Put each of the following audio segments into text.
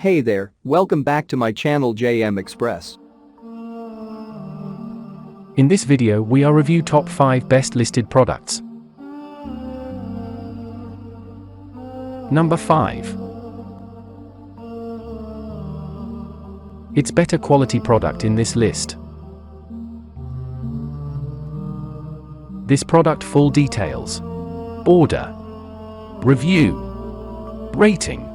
Hey there, welcome back to my channel JM Express. In this video we are review top 5 best listed products. Number 5. It's better quality product in this list. This product full details. Order. Review. Rating.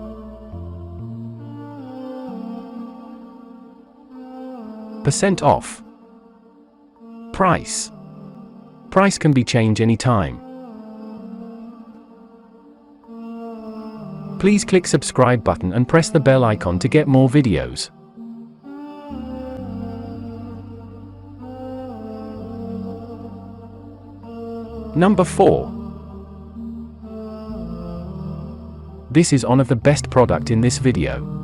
Percent off. Price. Price can be changed anytime. Please click subscribe button and press the bell icon to get more videos. Number 4. This is one of the best product in this video.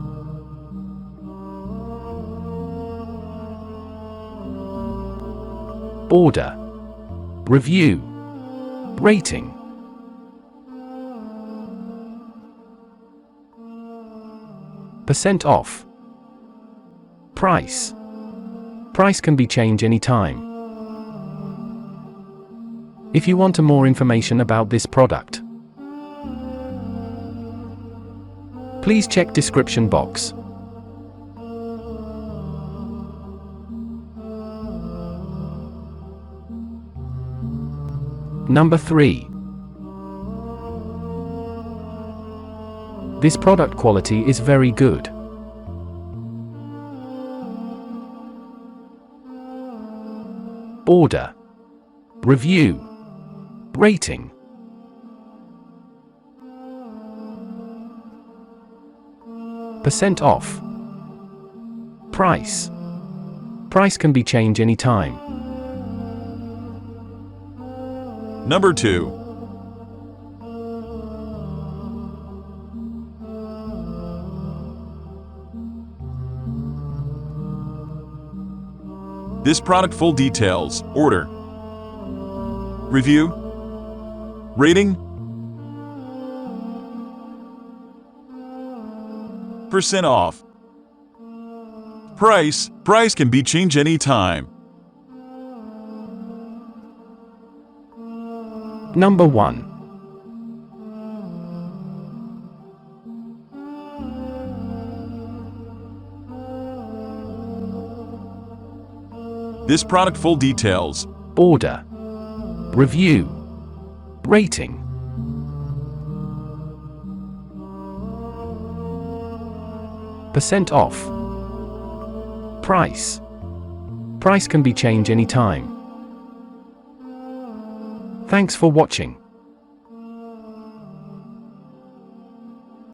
Order. Review. Rating. Percent off. Price. Price can be changed anytime. If you want more information about this product, please check description box. Number 3. This product quality is very good. Order. Review. Rating. Percent off. Price. Price can be changed anytime. Number 2. This product full details. Order. Review. Rating. Percent off. Price. Price can be changed anytime. Number 1. This product full details. Order. Review. Rating. Percent off. Price. Price can be changed anytime. Thanks for watching.